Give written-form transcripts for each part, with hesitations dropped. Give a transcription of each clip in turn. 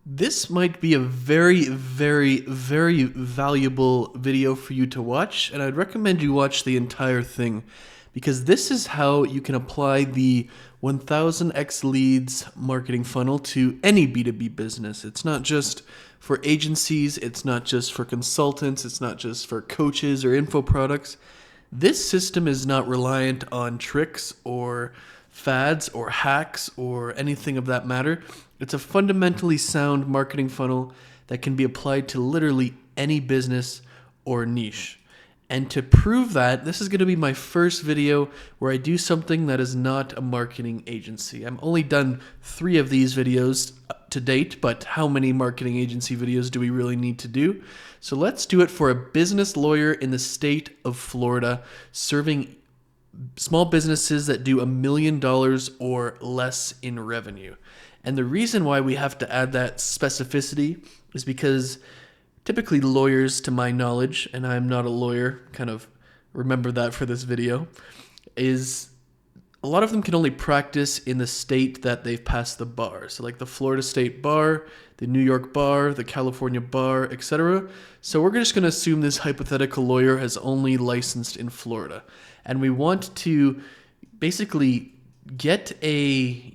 This might be a very, very, very valuable video for you to watch, and I'd recommend you watch the entire thing because this is how you can apply the 1000x leads marketing funnel to any B2B business. It's not just for agencies, it's not just for consultants, it's not just for coaches or info products. This system is not reliant on tricks or fads or hacks or anything of that matter. It's a fundamentally sound marketing funnel that can be applied to literally any business or niche. And to prove that, this is going to be my first video where I do something that is not a marketing agency. I've only done 3 of these videos to date, but how many marketing agency videos do we really need to do? So let's do it for a business lawyer in the state of Florida, serving small businesses that do $1 million or less in revenue. And the reason why we have to add that specificity is because typically lawyers, to my knowledge, and I'm not a lawyer, kind of remember that for this video, is a lot of them can only practice in the state that they've passed the bar. So like the Florida State Bar, the New York Bar, the California Bar, etc. So we're just going to assume this hypothetical lawyer has only licensed in Florida. And we want to basically get a,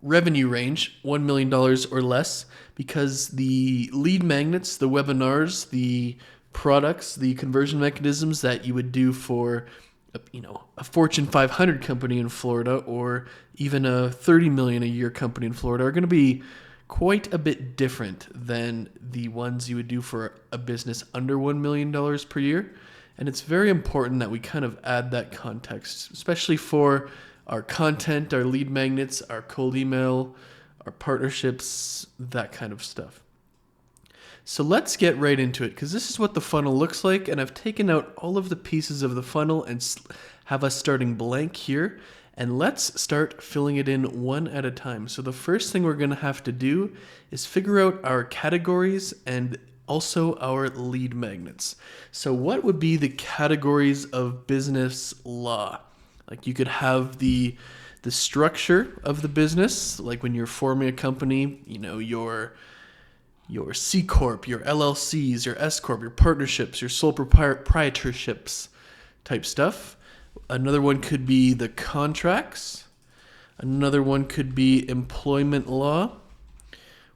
revenue range, $1 million or less, because the lead magnets, the webinars, the products, the conversion mechanisms that you would do for a Fortune 500 company in Florida or even a 30 million a year company in Florida are going to be quite a bit different than the ones you would do for a business under $1 million per year. And it's very important that we kind of add that context, especially for our content, our lead magnets, our cold email, our partnerships, that kind of stuff. So let's get right into it, because this is what the funnel looks like, and I've taken out all of the pieces of the funnel and have us starting blank here, and let's start filling it in one at a time. So the first thing we're going to have to do is figure out our categories and also our lead magnets. So what would be the categories of business law? Like you could have the structure of the business, like when you're forming a company, your C Corp, your LLCs, your S Corp, your partnerships, your sole proprietorships type stuff. Another one could be the contracts. Another one could be employment law.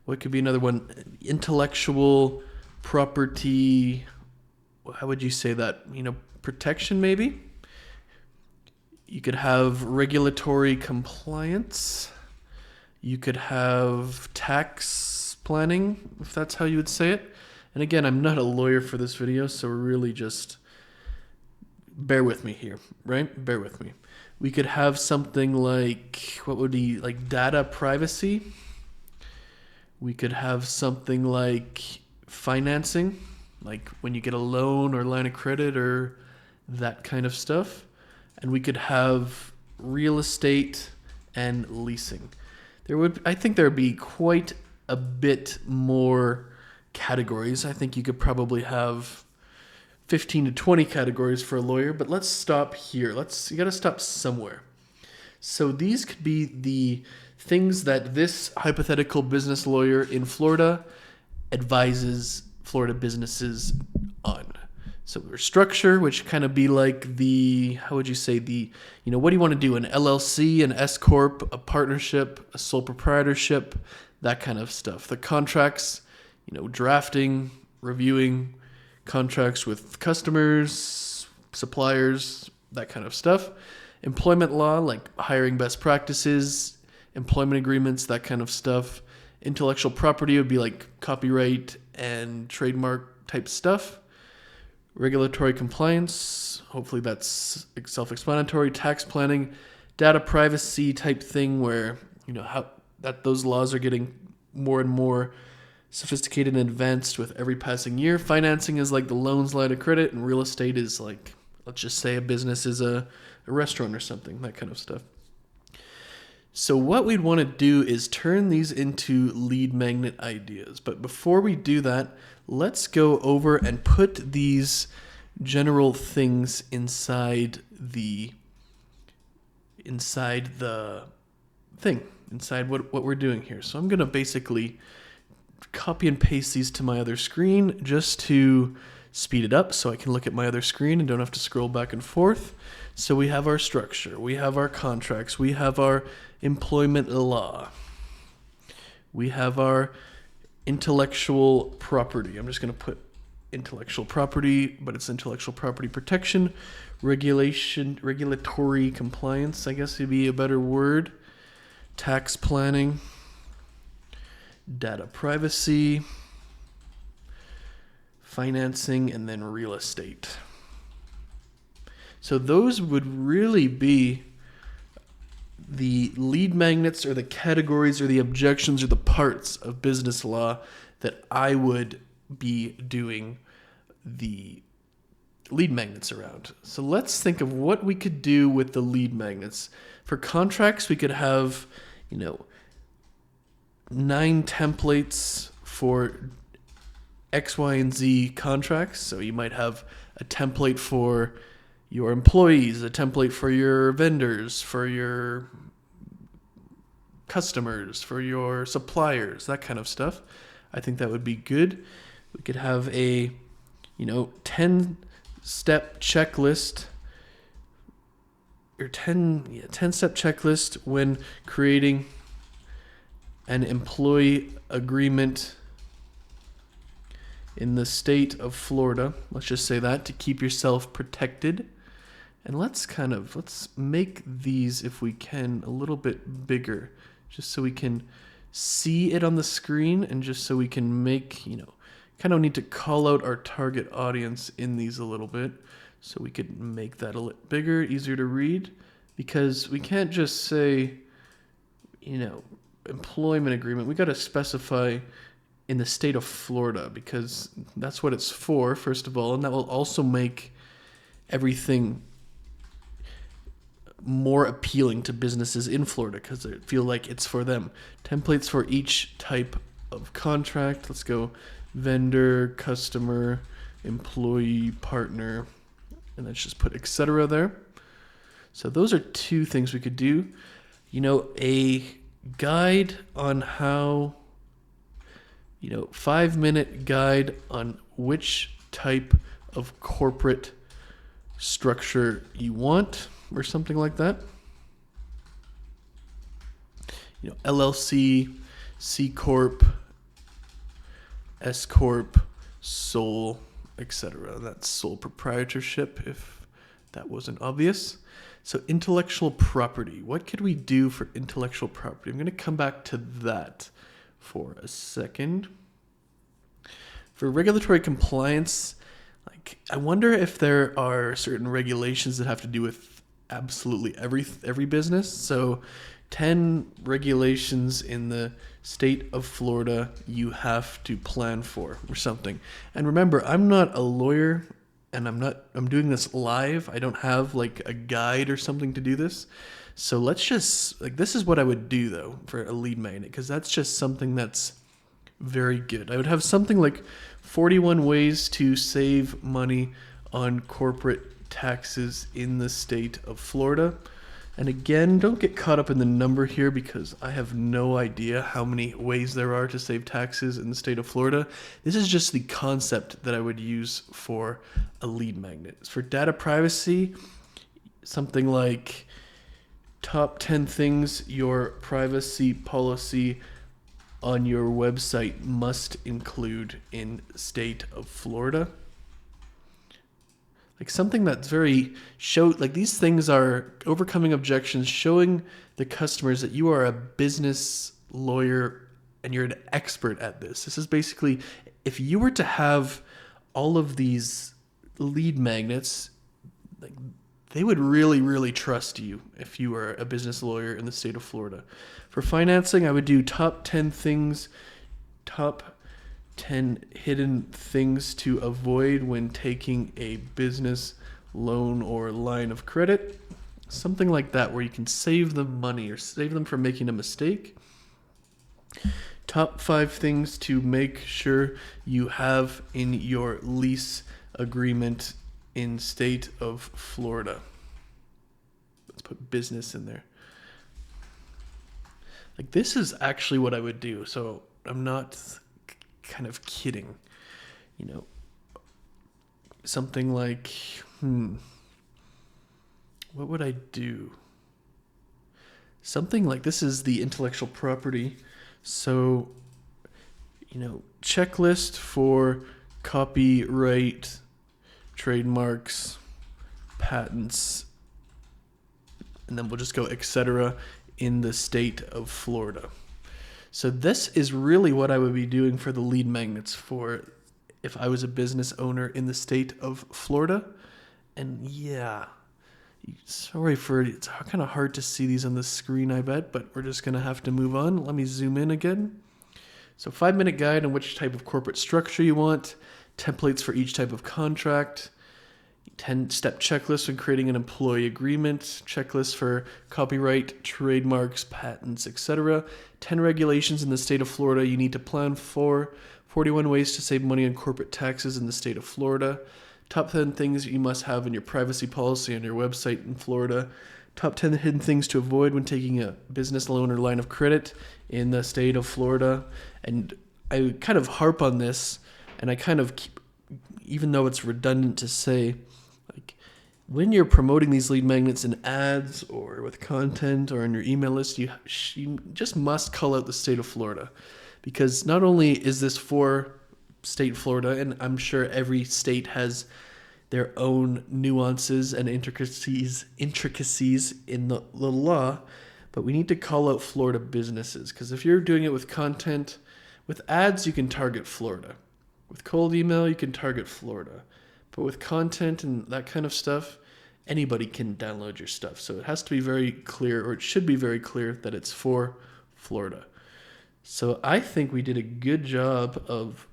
What could be another one? Intellectual property. How would you say that? Protection maybe? You could have regulatory compliance. You could have tax planning, if that's how you would say it. And again, I'm not a lawyer for this video, so really just bear with me here, right? Bear with me. We could have something like, what would be like data privacy? We could have something like financing, like when you get a loan or line of credit or that kind of stuff. And we could have real estate and leasing. I think there would be quite a bit more categories. I think you could probably have 15 to 20 categories for a lawyer, but let's stop here. You got to stop somewhere. So these could be the things that this hypothetical business lawyer in Florida advises Florida businesses on. So there's structure, which kind of be like what do you want to do? An LLC, an S Corp, a partnership, a sole proprietorship, that kind of stuff. The contracts, drafting, reviewing contracts with customers, suppliers, that kind of stuff. Employment law, like hiring best practices, employment agreements, that kind of stuff. Intellectual property would be like copyright and trademark type stuff. Regulatory compliance, hopefully that's self-explanatory. Tax planning, data privacy type thing where, those laws are getting more and more sophisticated and advanced with every passing year. Financing is like the loans, line of credit, and real estate is like, let's just say a business is a restaurant or something, that kind of stuff. So what we'd want to do is turn these into lead magnet ideas. But before we do that, let's go over and put these general things inside the thing, inside what we're doing here. So I'm going to basically copy and paste these to my other screen just to speed it up so I can look at my other screen and don't have to scroll back and forth. So we have our structure, we have our contracts, we have our employment law, we have our intellectual property. I'm just going to put intellectual property, but it's intellectual property protection, regulatory compliance, I guess would be a better word, tax planning, data privacy, financing, and then real estate. So those would really be the lead magnets or the categories or the objections or the parts of business law that I would be doing the lead magnets around. So let's think of what we could do with the lead magnets. For contracts, we could have, 9 templates for X, Y, and Z contracts. So you might have a template for your employees, a template for your vendors, for your customers, for your suppliers, that kind of stuff. I think that would be good. We could have a, 10-step checklist or 10-step checklist when creating an employee agreement in the state of Florida. Let's just say that to keep yourself protected. And let's make these, if we can, a little bit bigger, just so we can see it on the screen and just so we can make, kind of need to call out our target audience in these a little bit. So we could make that a little bigger, easier to read, because we can't just say, employment agreement. We got to specify in the state of Florida because that's what it's for, first of all. And that will also make everything more appealing to businesses in Florida because they feel like it's for them. Templates for each type of contract. Let's go vendor, customer, employee, partner, and let's just put etc. there. So those are 2 things we could do. A guide on how, 5-minute guide on which type of corporate structure you want or something like that. LLC, C Corp, S Corp, sole, etc. That's sole proprietorship, if that wasn't obvious. So intellectual property. What could we do for intellectual property? I'm going to come back to that for a second. For regulatory compliance, I wonder if there are certain regulations that have to do with absolutely every business. So 10 regulations in the state of Florida you have to plan for or something. And remember, I'm not a lawyer and I'm doing this live. I don't have a guide or something to do this. So let's just this is what I would do though for a lead magnet, because that's just something that's very good. I would have something like 41 ways to save money on corporate taxes in the state of Florida. And again, don't get caught up in the number here because I have no idea how many ways there are to save taxes in the state of Florida. This is just the concept that I would use for a lead magnet. For data privacy, something like top 10 things your privacy policy on your website must include in state of Florida. Something that's very these things are overcoming objections, showing the customers that you are a business lawyer and you're an expert at this. This is basically, if you were to have all of these lead magnets, they would really, really trust you if you were a business lawyer in the state of Florida. For financing, I would do top 10 hidden things to avoid when taking a business loan or line of credit. Something like that where you can save them money or save them from making a mistake. Top 5 things to make sure you have in your lease agreement in state of Florida. Let's put business in there. This is actually what I would do. So I'm not kind of kidding. You know, something like, what would I do? Something like, this is the intellectual property. So, checklist for copyright, trademarks, patents, and then we'll just go etc. in the state of Florida. So this is really what I would be doing for the lead magnets for if I was a business owner in the state of Florida. And yeah, sorry for it's kind of hard to see these on the screen, I bet, but we're just going to have to move on. Let me zoom in again. So 5-minute guide on which type of corporate structure you want, templates for each type of contract, 10-step checklist when creating an employee agreement, checklist for copyright, trademarks, patents, etc., 10 regulations in the state of Florida you need to plan for, 41 ways to save money on corporate taxes in the state of Florida, top 10 things you must have in your privacy policy on your website in Florida, top 10 hidden things to avoid when taking a business loan or line of credit in the state of Florida. And I kind of harp on this, and I kind of keep, even though it's redundant to say, like, when you're promoting these lead magnets in ads or with content or on your email list, you just must call out the state of Florida, because not only is this for state Florida, and I'm sure every state has their own nuances and intricacies in the law, but we need to call out Florida businesses, because if you're doing it with content, with ads, you can target Florida. With cold email, you can target Florida. But with content and that kind of stuff, anybody can download your stuff. So it has to be very clear, or it should be very clear, that it's for Florida. So I think we did a good job of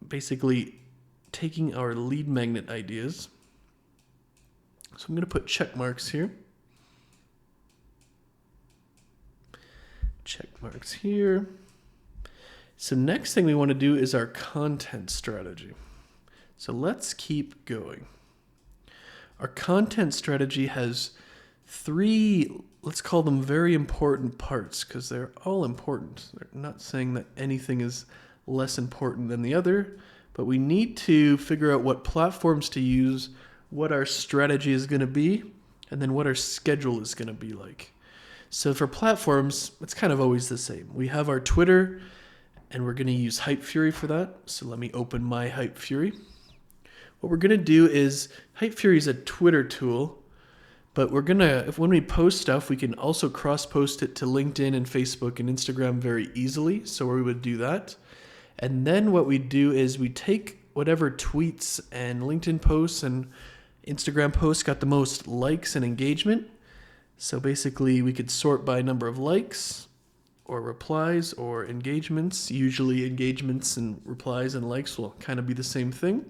basically taking our lead magnet ideas. So I'm going to put check marks here. Check marks here. So next thing we want to do is our content strategy. So let's keep going. Our content strategy has 3, let's call them very important parts, because they're all important. They're not saying that anything is less important than the other, but we need to figure out what platforms to use, what our strategy is going to be, and then what our schedule is going to be like. So for platforms, it's kind of always the same. We have our Twitter, and we're going to use Hypefury for that. So let me open my Hypefury. What we're going to do is, Hypefury is a Twitter tool, but we're going to, when we post stuff, we can also cross-post it to LinkedIn and Facebook and Instagram very easily. So we would do that. And then what we do is we take whatever tweets and LinkedIn posts and Instagram posts got the most likes and engagement. So basically we could sort by number of likes or replies or engagements. Usually engagements and replies and likes will kind of be the same thing.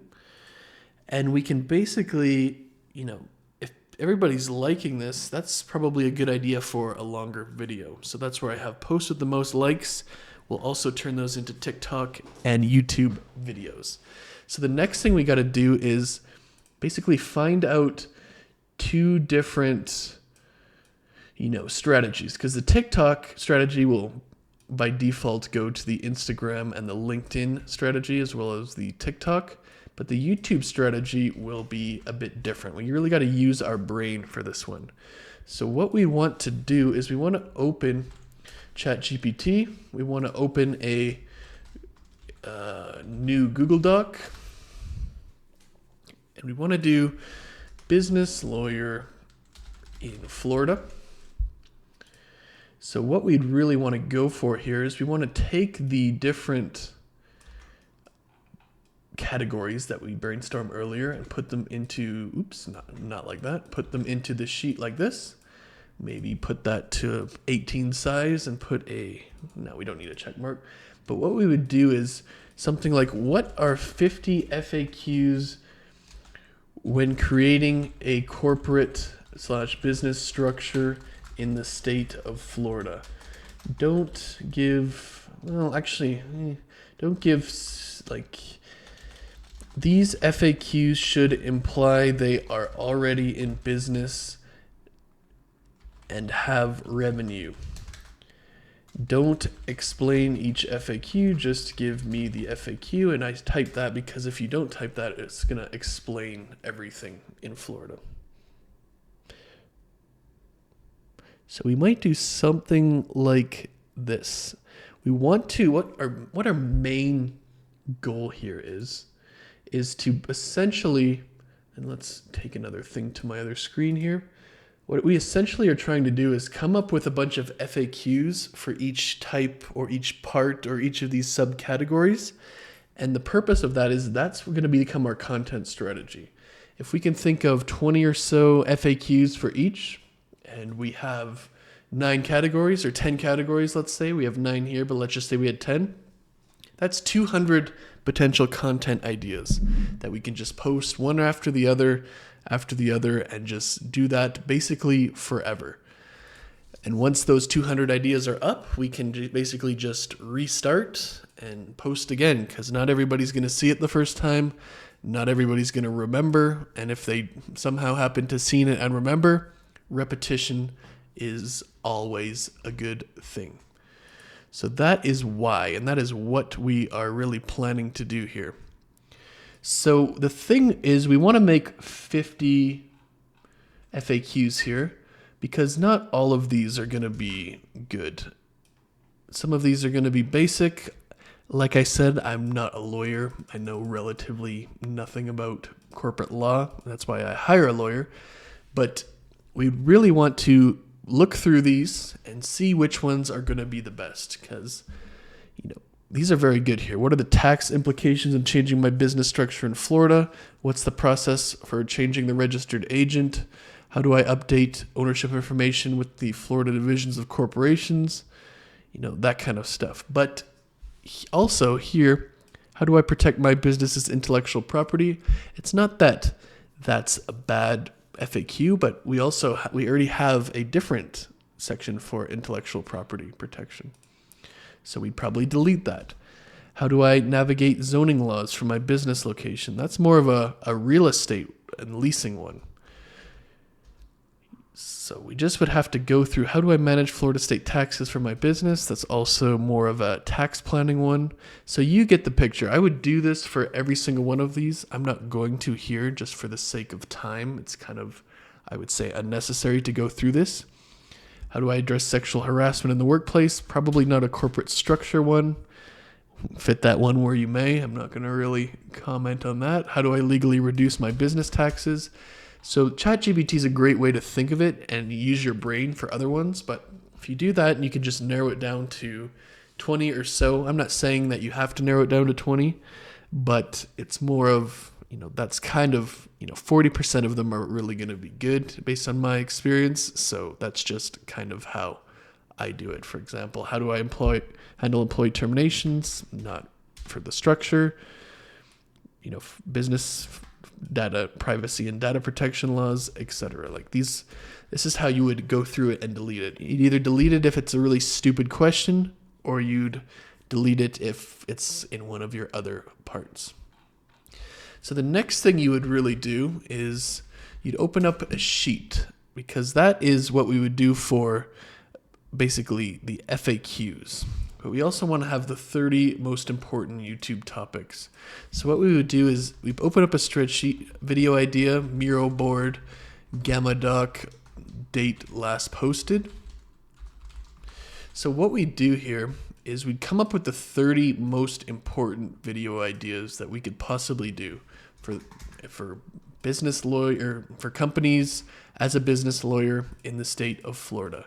And we can basically, if everybody's liking this, that's probably a good idea for a longer video. So that's where I have posts with the most likes. We'll also turn those into TikTok and YouTube videos. So the next thing we got to do is basically find out 2 different, strategies, because the TikTok strategy will by default go to the Instagram and the LinkedIn strategy as well as the TikTok. But the YouTube strategy will be a bit different. We really got to use our brain for this one. So what we want to do is we want to open ChatGPT. We want to open a new Google Doc. And we want to do business lawyer in Florida. So what we'd really want to go for here is we want to take the different categories that we brainstormed earlier and put them into, not like that, put them into the sheet like this. Maybe put that to 18 size and put no, we don't need a check mark. But what we would do is something like, what are 50 FAQs when creating a corporate/business structure in the state of Florida? Don't give these FAQs should imply they are already in business and have revenue. Don't explain each FAQ, just give me the FAQ. And I type that because if you don't type that, it's going to explain everything in Florida. So we might do something like this. We want to, what our main goal here is to essentially, and let's take another thing to my other screen here. What we essentially are trying to do is come up with a bunch of FAQs for each type or each part or each of these subcategories. And the purpose of that is that's going to become our content strategy. If we can think of 20 or so FAQs for each, and we have 9 categories or 10 categories, let's say. We have 9 here, but let's just say we had 10. That's 200 potential content ideas that we can just post one after the other, and just do that basically forever. And once those 200 ideas are up, we can basically just restart and post again, because not everybody's going to see it the first time. Not everybody's going to remember. And if they somehow happen to see it and remember, repetition is always a good thing. So that is why, and that is what we are really planning to do here. So the thing is, we want to make 50 FAQs here because not all of these are going to be good. Some of these are going to be basic. Like I said, I'm not a lawyer. I know relatively nothing about corporate law. That's why I hire a lawyer. But we really want to look through these and see which ones are going to be the best, because these are very good here. What are the tax implications of changing my business structure in Florida? What's the process for changing the registered agent? How do I update ownership information with the Florida divisions of corporations? That kind of stuff. But also here, how do I protect my business's intellectual property? It's not that that's a bad FAQ, but we already have a different section for intellectual property protection. So we'd probably delete that. How do I navigate zoning laws for my business location? That's more of a real estate and leasing one. So we just would have to go through, how do I manage Florida state taxes for my business? That's also more of a tax planning one. So you get the picture. I would do this for every single one of these. I'm not going to here just for the sake of time. It's kind of, I would say, unnecessary to go through this. How do I address sexual harassment in the workplace? Probably not a corporate structure one. Fit that one where you may. I'm not going to really comment on that. How do I legally reduce my business taxes? So ChatGPT is a great way to think of it and use your brain for other ones. But if you do that, and you can just narrow it down to 20 or so. I'm not saying that you have to narrow it down to 20, but it's more of, that's kind of, 40% of them are really going to be good based on my experience. So that's just kind of how I do it. For example, how do I handle employee terminations? Not for the structure, business data privacy and data protection laws, etc. Like this is how you would go through it and delete it. You'd either delete it if it's a really stupid question, or you'd delete it if it's in one of your other parts. So the next thing you would really do is you'd open up a sheet, because that is what we would do for basically the FAQs. But we also want to have the 30 most important YouTube topics. So what we would do is we'd open up a spreadsheet, video idea, Miro board, Gamma Doc, date last posted. So what we do here is we'd come up with the 30 most important video ideas that we could possibly do for business lawyer, for companies as a business lawyer in the state of Florida.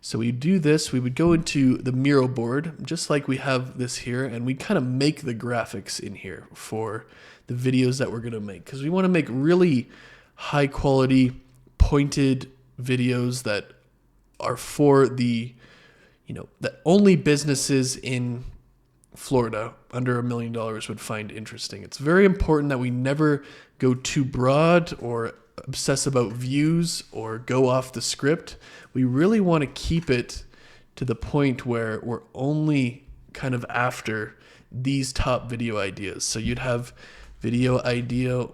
So we do this, we would go into the Miro board, just like we have this here, and we kind of make the graphics in here for the videos that we're going to make, because we want to make really high quality, pointed videos that are for the, that only businesses in Florida under $1 million would find interesting. It's very important that we never go too broad or obsess about views or go off the script. We really want to keep it to the point where we're only kind of after these top video ideas. So you'd have video idea,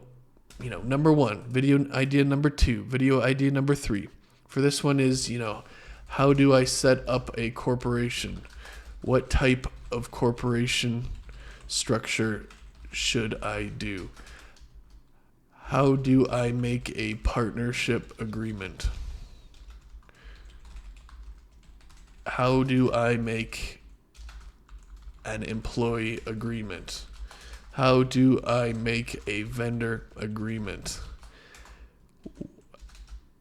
number 1, video idea number 2, video idea number 3. For this one is, How do I set up a corporation? What type of corporation structure should I do? How do I make a partnership agreement? How do I make an employee agreement? How do I make a vendor agreement?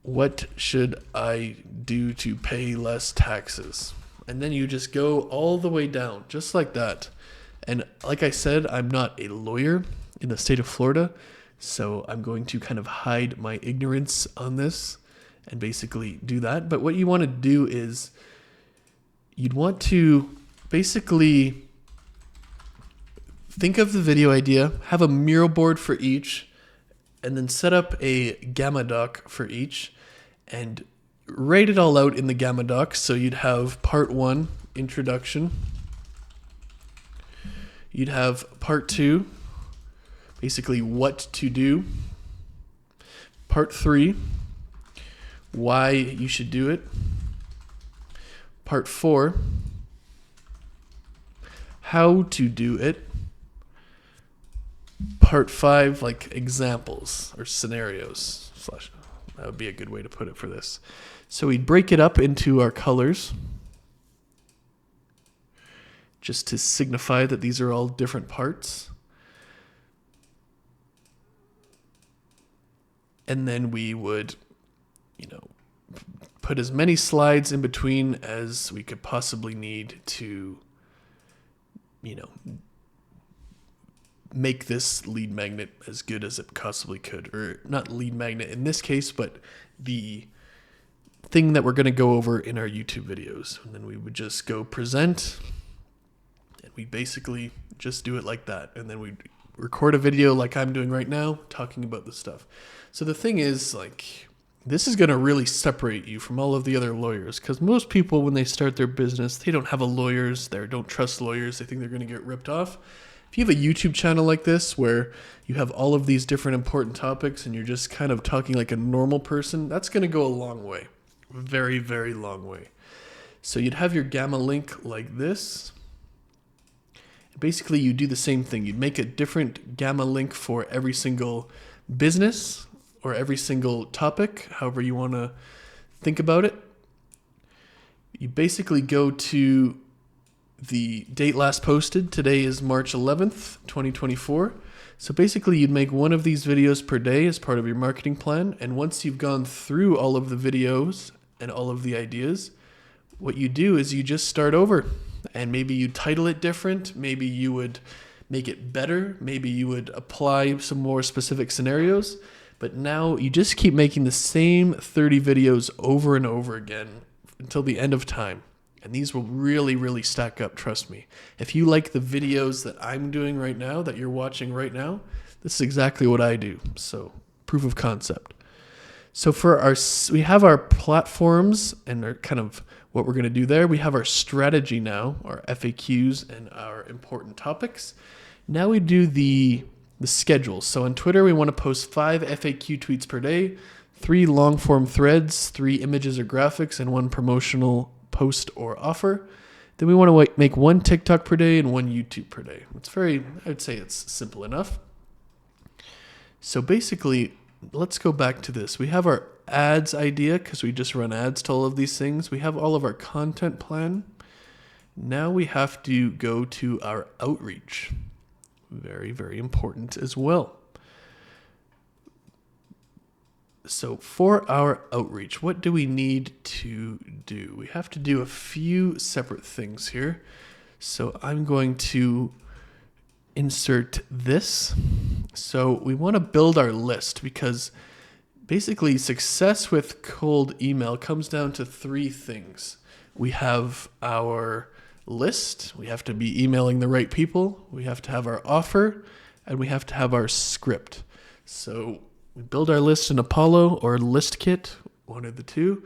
What should I do to pay less taxes? And then you just go all the way down, just like that. And like I said, I'm not a lawyer in the state of Florida, so I'm going to kind of hide my ignorance on this and basically do that. But what you want to do is you'd want to basically think of the video idea, have a mural board for each, and then set up a Gamma doc for each and write it all out in the Gamma doc. So you'd have part 1, introduction. You'd have part 2, basically what to do. Part 3, why you should do it. Part 4, how to do it. Part 5, like examples or scenarios. That would be a good way to put it for this. So we'd break it up into our colors, just to signify that these are all different parts. And then we would, put as many slides in between as we could possibly need to, make this lead magnet as good as it possibly could. Or not lead magnet in this case, but the thing that we're going to go over in our YouTube videos. And then we would just go present, and we basically just do it like that. And then we record a video like I'm doing right now, talking about the stuff. So the thing is, this is going to really separate you from all of the other lawyers, because most people, when they start their business, they don't have a lawyers. They don't trust lawyers. They think they're going to get ripped off. If you have a YouTube channel like this where you have all of these different important topics and you're just kind of talking like a normal person, that's going to go a long way. Very, very long way. So you'd have your Gamma link like this. Basically, you do the same thing. You'd make a different Gamma link for every single business or every single topic, however you want to think about it. You basically go to the date last posted. Today is March 11th, 2024. So basically, you'd make one of these videos per day as part of your marketing plan. And once you've gone through all of the videos and all of the ideas, what you do is you just start over. And maybe you title it different. Maybe you would make it better. Maybe you would apply some more specific scenarios. But now you just keep making the same 30 videos over and over again until the end of time. And these will really, really stack up, trust me. If you like the videos that I'm doing right now, that you're watching right now, this is exactly what I do. So, proof of concept. So we have our platforms and our kind of what we're going to do there. We have our strategy now, our FAQs and our important topics. Now we do the schedule. So on Twitter, we want to post 5 FAQ tweets per day, 3 long form threads, 3 images or graphics, and 1 promotional post or offer. Then we want to make 1 TikTok per day and 1 YouTube per day. I would say it's simple enough. So basically, let's go back to this. We have our ads idea because we just run ads to all of these things. We have all of our content plan. Now we have to go to our outreach. Very, very important as well. So for our outreach, what do we need to do? We have to do a few separate things here. So I'm going to insert this. So we want to build our list because basically success with cold email comes down to 3 things. We have our list. We have to be emailing the right people. We have to have our offer, and we have to have our script. So we build our list in Apollo or ListKit, one of the two.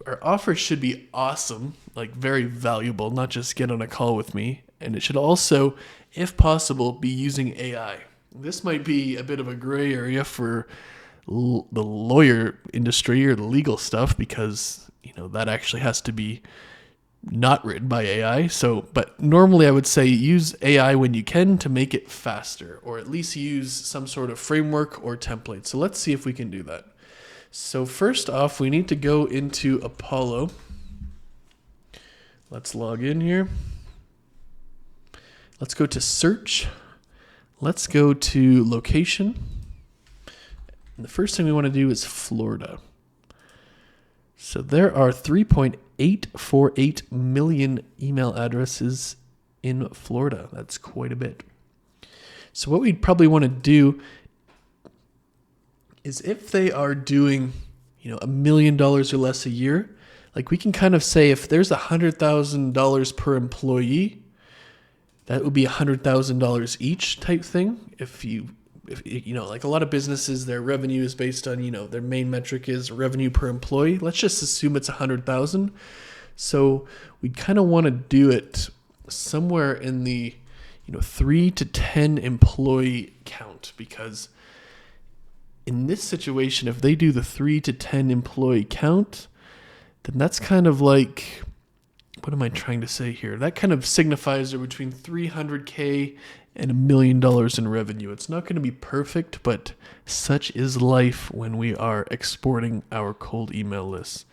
Our offer should be awesome, like very valuable, not just get on a call with me. And it should also, if possible, be using AI. This might be a bit of a gray area for the lawyer industry or the legal stuff, because that actually has to be not written by AI. So, but normally I would say use AI when you can to make it faster, or at least use some sort of framework or template. So let's see if we can do that. So first off, we need to go into Apollo. Let's log in here. Let's go to search. Let's go to location. And the first thing we want to do is Florida. So there are 3.848 million email addresses in Florida. That's quite a bit. So what we'd probably want to do is, if they are doing, $1 million or less a year, like we can kind of say if there's $100,000 per employee, that would be $100,000 each type thing. If like a lot of businesses, their revenue is based on, their main metric is revenue per employee. Let's just assume it's 100,000. So we kind of want to do it somewhere in the, 3 to 10 employee count, because in this situation, if they do the 3 to 10 employee count, then that's kind of like, what am I trying to say here? That kind of signifies they're between $300K and $1 million in revenue. It's not going to be perfect, but such is life when we are exporting our cold email lists.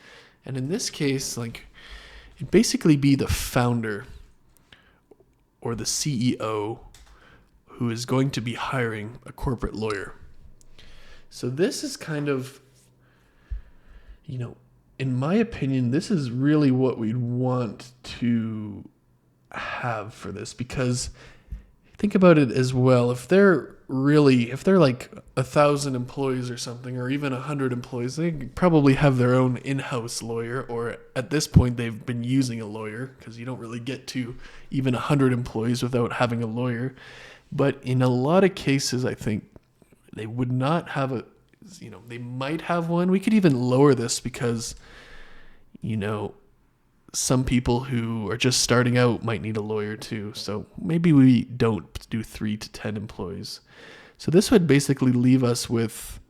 And in this case, it'd basically be the founder or the CEO who is going to be hiring a corporate lawyer. So this is kind of, in my opinion, this is really what we'd want to have for this, because think about it as well. If they're like 1,000 employees or something, or even 100 employees, they probably have their own in-house lawyer, or at this point they've been using a lawyer, because you don't really get to even 100 employees without having a lawyer. But in a lot of cases, I think they would not have they might have one. We could even lower this because, some people who are just starting out might need a lawyer too. So maybe we don't do 3 to 10 employees. So this would basically leave us with,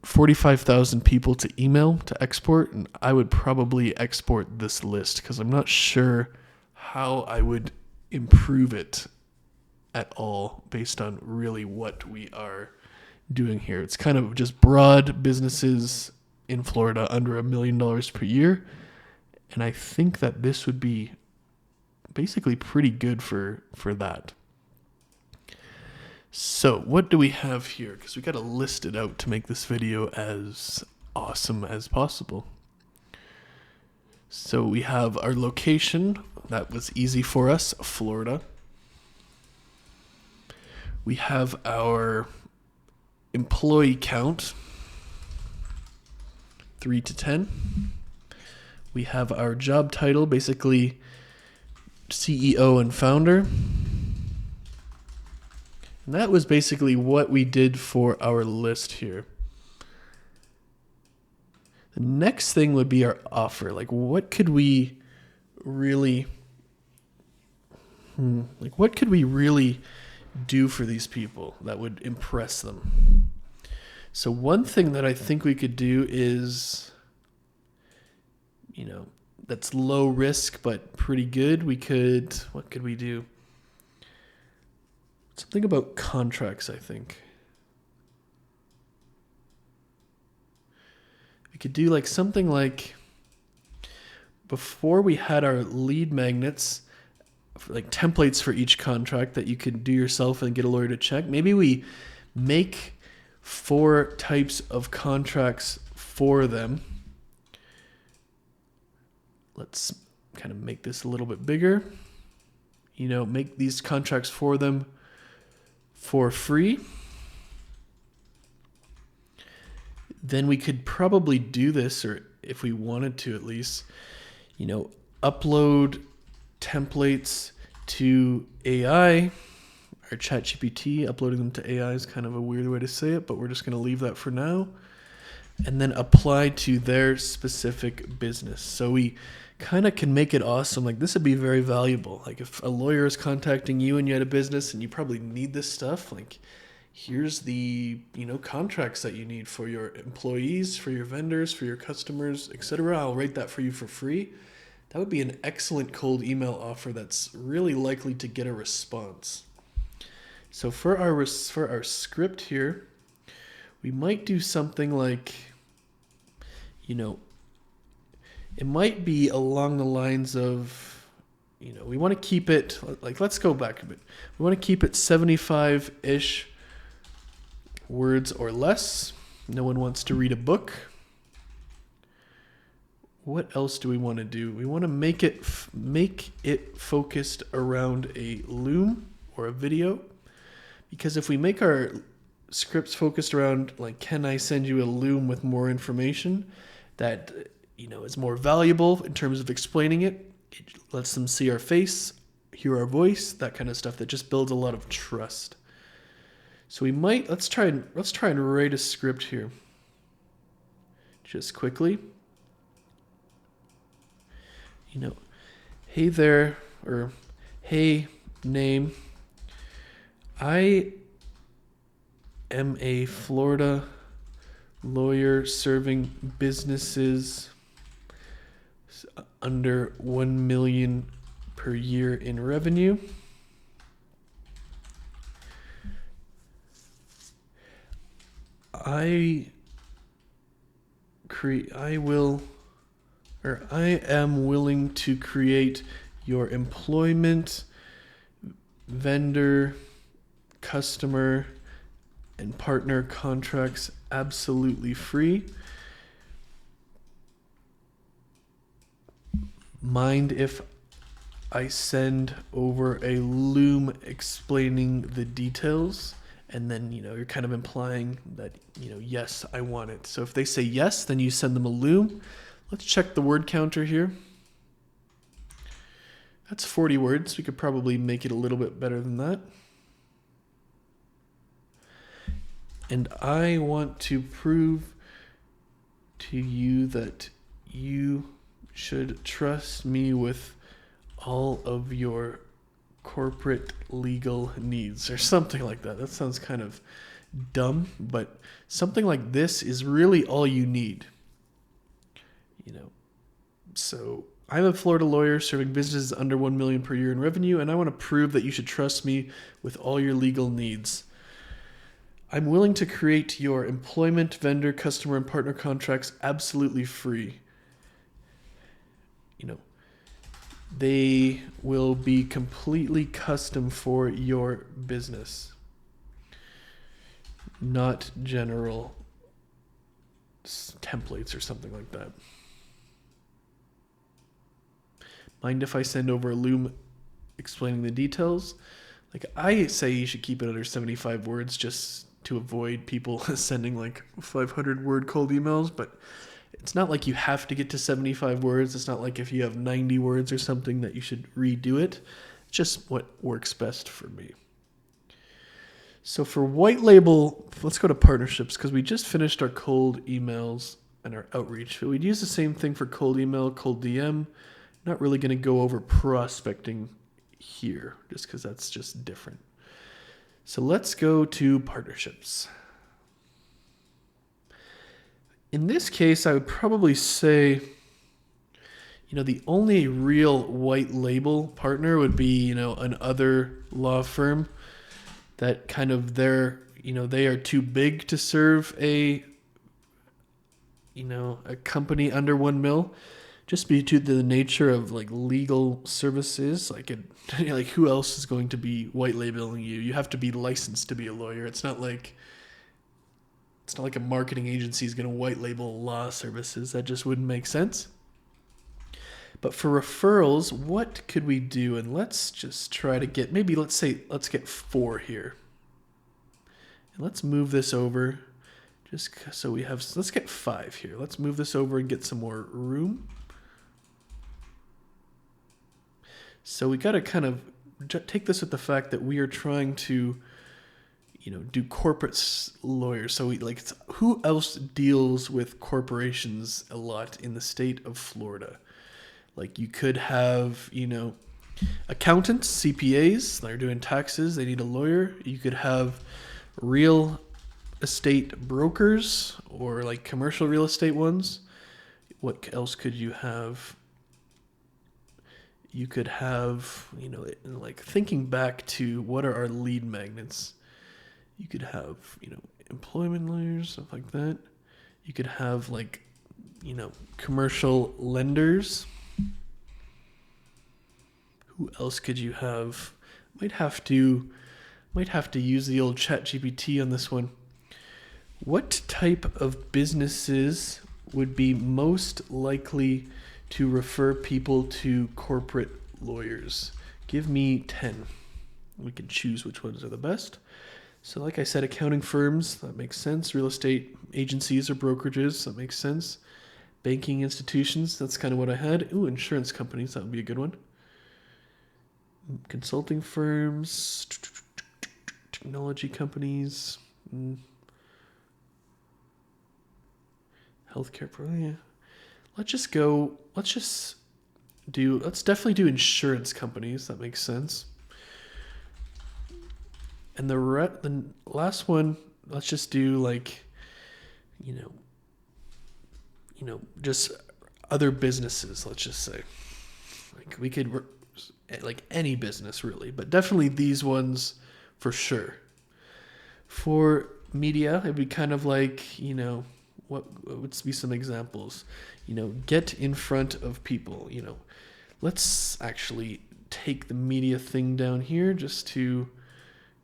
45,000 people to email to export. And I would probably export this list because I'm not sure how I would improve it at all based on really what we are doing here. It's kind of just broad businesses in Florida under $1 million per year. And I think that this would be basically pretty good for that. So what do we have here? Because we got to list it out to make this video as awesome as possible. So we have our location. That was easy for us, Florida. We have our employee count, 3 to 10. We have our job title, basically CEO and founder. And that was basically what we did for our list here. The next thing would be our offer. What could we really do for these people that would impress them? So one thing that I think we could do is, that's low risk but pretty good. What could we do? Something about contracts, I think. We could do something like, before we had our lead magnets, templates for each contract that you could do yourself and get a lawyer to check. Maybe we make 4 types of contracts for them. Let's kind of make this a little bit bigger. Make these contracts for them for free. Then we could probably do this, or if we wanted to at least, upload templates to AI or ChatGPT. Uploading them to AI is kind of a weird way to say it, but we're just going to leave that for now. And then apply to their specific business. So we kind of can make it awesome. This would be very valuable. If a lawyer is contacting you and you had a business and you probably need this stuff, here's the, contracts that you need for your employees, for your vendors, for your customers, etc. I'll write that for you for free. That would be an excellent cold email offer that's really likely to get a response. So for our script here, we might do something like, it might be along the lines of, we want to keep it, like, let's go back a bit. We want to keep it 75-ish words or less. No one wants to read a book. What else do we want to do? We want to make it focused around a loom or a video. Because if we make our scripts focused around, like, can I send you a loom with more information that, is more valuable in terms of explaining it. It lets them see our face, hear our voice, that kind of stuff that just builds a lot of trust. So we might, let's try and write a script here. Just quickly. Hey there, or hey, name. I am a Florida lawyer serving businesses under $1 million per year in revenue. I am willing to create your employment, vendor, customer, and partner contracts absolutely free. Mind if I send over a loom explaining the details? And then, you're kind of implying that, yes, I want it. So if they say yes, then you send them a loom. Let's check the word counter here. That's 40 words. We could probably make it a little bit better than that. And I want to prove to you that you should trust me with all of your corporate legal needs, or something like that. That sounds kind of dumb, but something like this is really all you need. So I'm a Florida lawyer serving businesses under $1 million per year in revenue, and I want to prove that you should trust me with all your legal needs. I'm willing to create your employment, vendor, customer, and partner contracts absolutely free. They will be completely custom for your business, not general templates or something like that. Mind if I send over a loom explaining the details? Like, I say you should keep it under 75 words just to avoid people sending like 500 word cold emails, but it's not like you have to get to 75 words. It's not like if you have 90 words or something that you should redo it. It's just what works best for me. So for white label, let's go to partnerships, because we just finished our cold emails and our outreach. But we'd use the same thing for cold email, cold DM. Not really going to go over prospecting here, just because that's just different. So let's go to partnerships. In this case, I would probably say, the only real white label partner would be, an other law firm that kind of they are too big to serve a company under 1 mil, just due to the nature of like legal services. Like who else is going to be white labeling you? You have to be licensed to be a lawyer. It's not like a marketing agency is going to white label law services. That just wouldn't make sense. But for referrals, what could we do? And let's just try to get, let's get 4 here. And let's move this over just so let's get 5 here. Let's move this over and get some more room. So we got to kind of take this with the fact that we are trying to do corporate lawyers. So who else deals with corporations a lot in the state of Florida? Like, you could have, accountants, CPAs, they're doing taxes, they need a lawyer. You could have real estate brokers or like commercial real estate ones. What else could you have? You could have, like thinking back to what are our lead magnets? You could have, employment lawyers, stuff like that. You could have like, commercial lenders. Who else could you have? Might have to use the old ChatGPT on this one. What type of businesses would be most likely to refer people to corporate lawyers? Give me 10. We can choose which ones are the best. So like I said, accounting firms, that makes sense. Real estate agencies or brokerages, that makes sense. Banking institutions, that's kind of what I had. Ooh, insurance companies, that would be a good one. Consulting firms, technology companies, healthcare, yeah. Let's definitely do insurance companies. That makes sense. And the last one, let's just do like, just other businesses. Let's just say, like we could, like any business really, but definitely these ones for sure. For media, it'd be kind of like, what would be some examples? Get in front of people. Let's actually take the media thing down here just to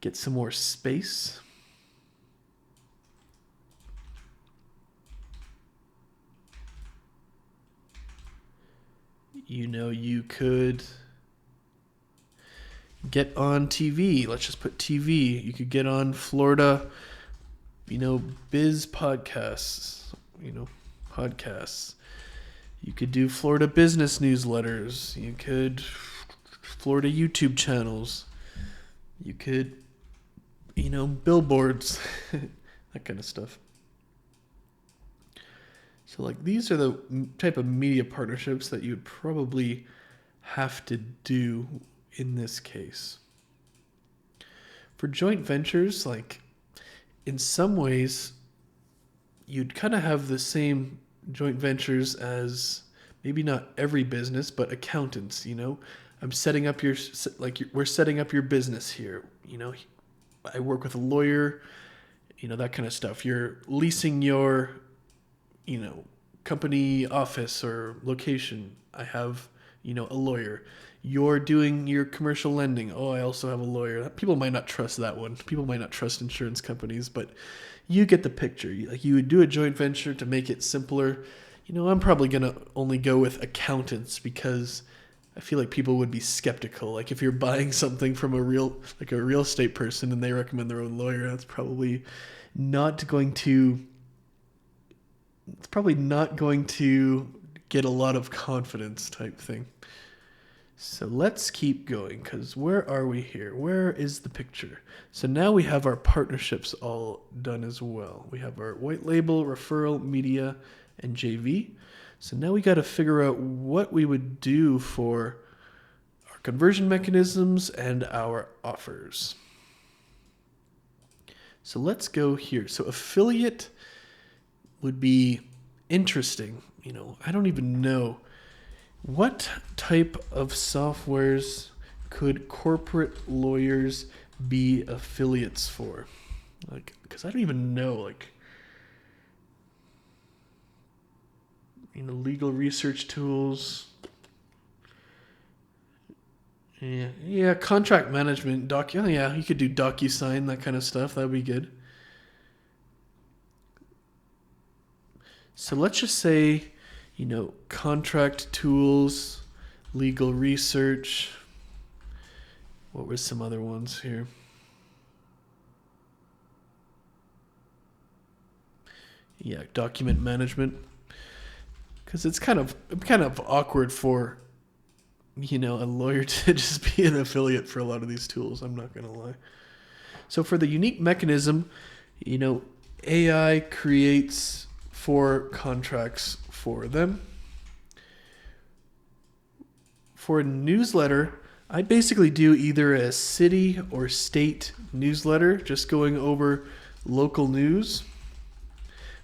get some more space. You could get on TV. Let's just put TV. You could get on Florida, biz podcasts, podcasts. You could do Florida business newsletters. You could Florida YouTube channels. You could, billboards, that kind of stuff. So like these are the type of media partnerships that you would probably have to do in this case. For joint ventures, like in some ways, you'd kind of have the same joint ventures as maybe not every business, but accountants. I'm setting up we're setting up your business here. I work with a lawyer, that kind of stuff. You're leasing your, company office or location. I have, a lawyer. You're doing your commercial lending. Oh, I also have a lawyer. People might not trust that one. People might not trust insurance companies, but you get the picture. You would do a joint venture to make it simpler. I'm probably going to only go with accountants because I feel like people would be skeptical. Like if you're buying something from a real estate person and they recommend their own lawyer, it's probably not going to get a lot of confidence type thing. So let's keep going, because where are we here? Where is the picture? So now we have our partnerships all done as well. We have our white label, referral, media, and JV. So now we got to figure out what we would do for our conversion mechanisms and our offers. So let's go here. So affiliate would be interesting. I don't even know. What type of softwares could corporate lawyers be affiliates for? Because I don't even know. Legal research tools. Yeah, contract management, yeah, you could do DocuSign, that kind of stuff. That would be good. So let's just say, contract tools, legal research. What were some other ones here? Yeah, document management. Because it's kind of awkward for, a lawyer to just be an affiliate for a lot of these tools. I'm not going to lie. So for the unique mechanism, AI creates 4 contracts for them. For a newsletter, I basically do either a city or state newsletter, just going over local news,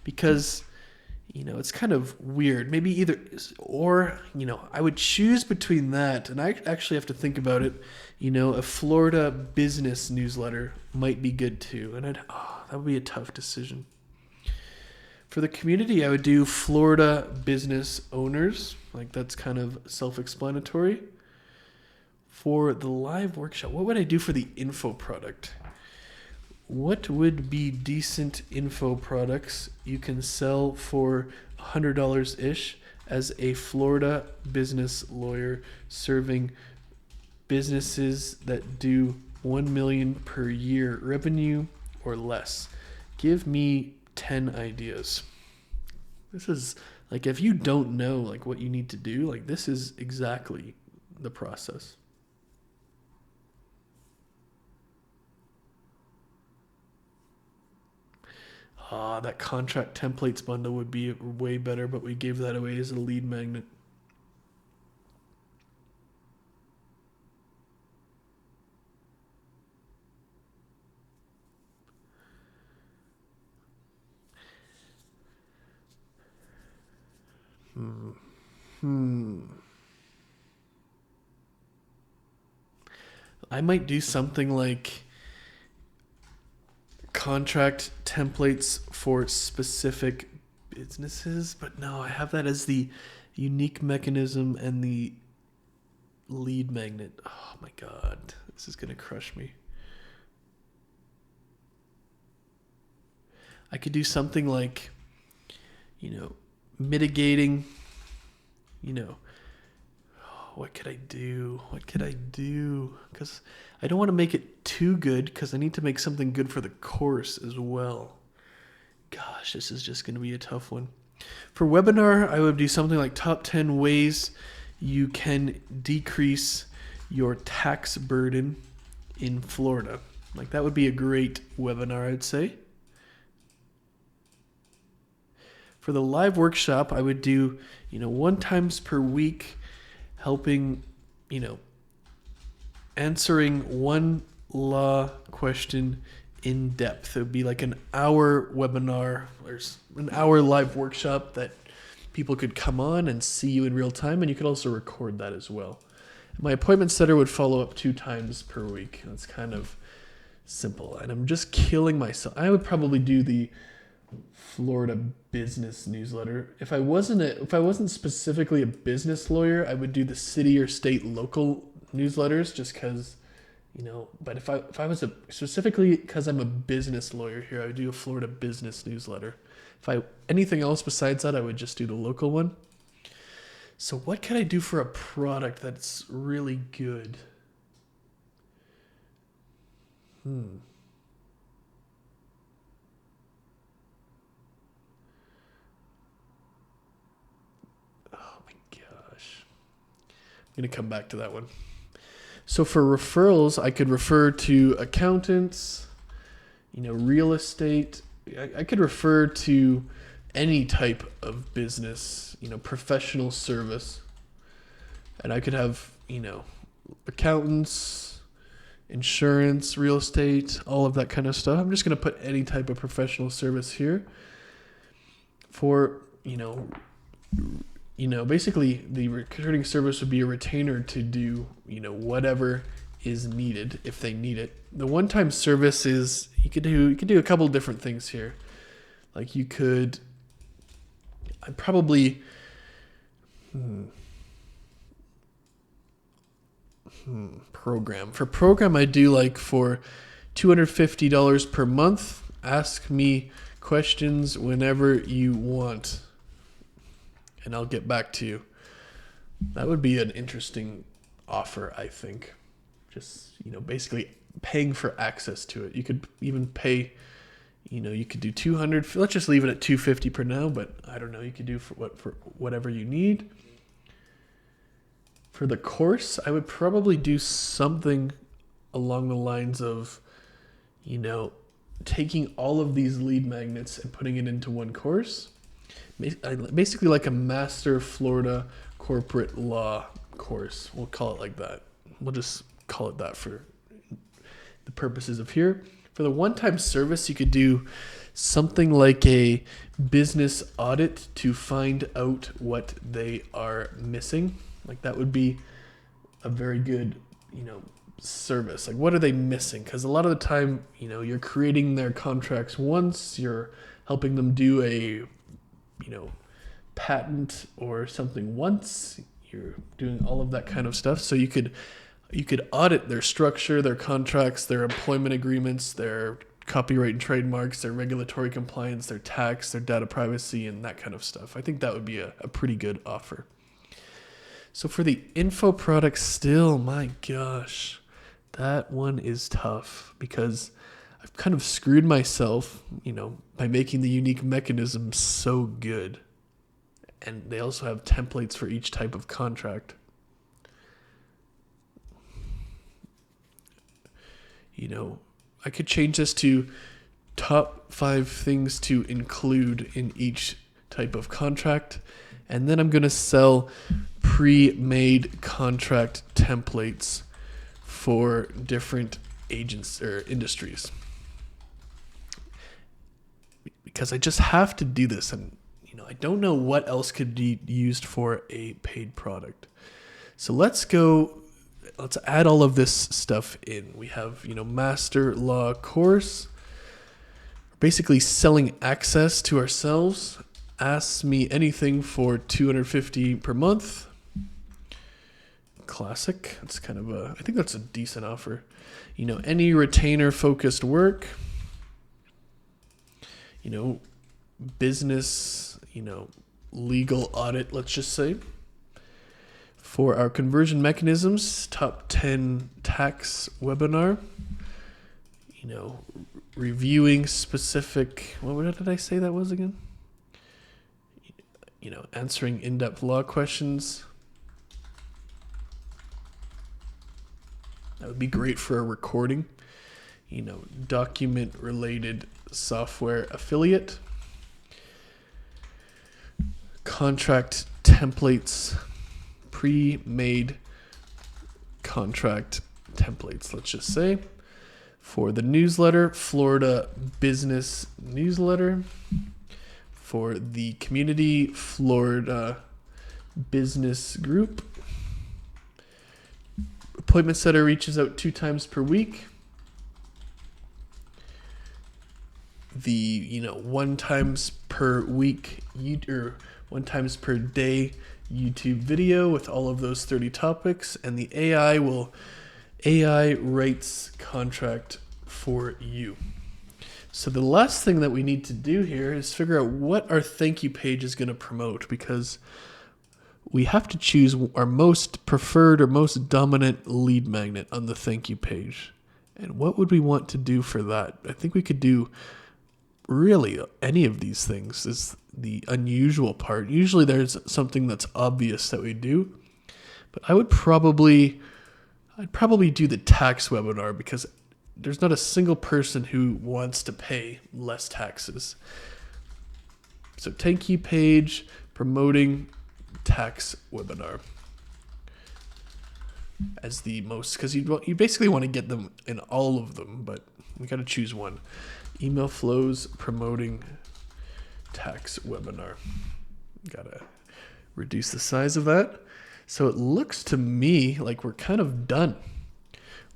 because it's kind of weird. Maybe either, or I would choose between that, and I actually have to think about it. A Florida business newsletter might be good too, and that would be a tough decision. For the community, I would do Florida business owners. Like, that's kind of self-explanatory. For the live workshop, what would I do for the info product? What would be decent info products you can sell for $100-ish as a Florida business lawyer serving businesses that do $1 million per year revenue or less? Give me 10 ideas. This is like, if you don't know like what you need to do, like this is exactly the process. That contract templates bundle would be way better, but we gave that away as a lead magnet. I might do something like contract templates for specific businesses, but no, I have that as the unique mechanism and the lead magnet. Oh my God, this is going to crush me. I could do something like, mitigating, what could I do? Because I don't want to make it too good, because I need to make something good for the course as well. Gosh, this is just going to be a tough one. For webinar, I would do something like top 10 ways you can decrease your tax burden in Florida. Like, that would be a great webinar, I'd say. For the live workshop, I would do, 1 times per week, helping, answering one law question in depth. It would be like an hour webinar or an hour live workshop that people could come on and see you in real time, and you could also record that as well. My appointment setter would follow up 2 times per week. That's kind of simple, and I'm just killing myself. I would probably do the Florida business newsletter. If I wasn't specifically a business lawyer, I would do the city or state local newsletters, just because, but if I was specifically because I'm a business lawyer here, I would do a Florida business newsletter. Anything else besides that, I would just do the local one. So what can I do for a product that's really good? I'm going to come back to that one. So for referrals, I could refer to accountants, real estate. I could refer to any type of business, professional service. And I could have, accountants, insurance, real estate, all of that kind of stuff. I'm just going to put any type of professional service here for, basically the recruiting service would be a retainer to do, whatever is needed if they need it. The one-time service is you could do a couple different things here. Like program. For program, I do like for $250 per month. Ask me questions whenever you want, and I'll get back to you. That would be an interesting offer, I think. Just, basically paying for access to it. You could even pay, you could do 200. Let's just leave it at 250 per now, but I don't know. You could do for whatever you need. For the course, I would probably do something along the lines of, taking all of these lead magnets and putting it into one course. Basically like a Master Florida Corporate Law course. We'll call it like that. we'll just call it that for the purposes of here. For the one-time service, you could do something like a business audit to find out what they are missing. Like that would be a very good, service. Like what are they missing? Because a lot of the time, you're creating their contracts once, you're helping them do a, patent or something once, you're doing all of that kind of stuff. So you could audit their structure, their contracts, their employment agreements, their copyright and trademarks, their regulatory compliance, their tax, their data privacy, and that kind of stuff. I think that would be a pretty good offer. So for the info product still, my gosh, that one is tough because I've kind of screwed myself, by making the unique mechanism so good. And they also have templates for each type of contract. I could change this to top 5 things to include in each type of contract. And then I'm going to sell pre-made contract templates for different agents or industries. Because I just have to do this. And, I don't know what else could be used for a paid product. So let's add all of this stuff in. We have, master law course, basically selling access to ourselves. Ask me anything for $250 per month. Classic. That's kind of I think that's a decent offer. Any retainer focused work, business, legal audit, let's just say. For our conversion mechanisms, top 10 tax webinar, reviewing specific, what did I say that was again? Answering in-depth law questions. That would be great for a recording. Document related software affiliate. Contract templates, pre-made contract templates, let's just say. For the newsletter, Florida Business Newsletter. For the community, Florida Business Group. Appointment setter reaches out 2 times per week. The 1 times per week or 1 times per day YouTube video with all of those 30 topics, and the AI writes contract for you. So the last thing that we need to do here is figure out what our thank you page is going to promote, because we have to choose our most preferred or most dominant lead magnet on the thank you page. And what would we want to do for that? I think we could do really any of these things is the unusual part. Usually there's something that's obvious that we do, but I'd probably do the tax webinar, because there's not a single person who wants to pay less taxes. So thank you page promoting tax webinar as the most, because you basically want to get them in all of them, but we got to choose one. Email flows promoting tax webinar. Gotta reduce the size of that. So it looks to me like we're kind of done.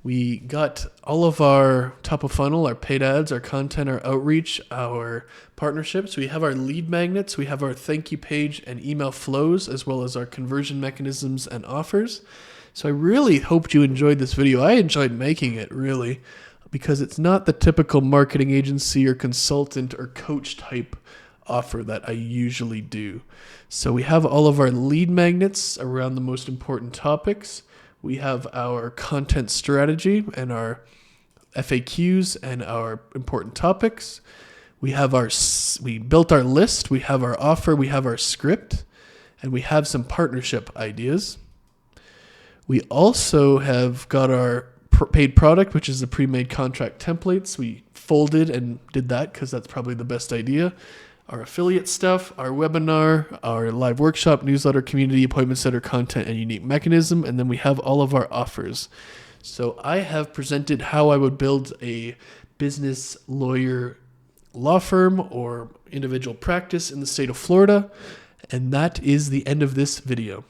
We got all of our top of funnel, our paid ads, our content, our outreach, our partnerships. We have our lead magnets. We have our thank you page and email flows, as well as our conversion mechanisms and offers. So I really hoped you enjoyed this video. I enjoyed making it, really, because it's not the typical marketing agency or consultant or coach type offer that I usually do. So we have all of our lead magnets around the most important topics. We have our content strategy and our FAQs and our important topics. We built our list. We have our offer. We have our script, and we have some partnership ideas. We also have got our paid product, which is the pre-made contract templates. We folded and did that because that's probably the best idea. our affiliate stuff, our webinar, our live workshop, newsletter, community, appointment center, content, and unique mechanism. And then we have all of our offers. So I have presented how I would build a business lawyer law firm or individual practice in the state of Florida. And that is the end of this video.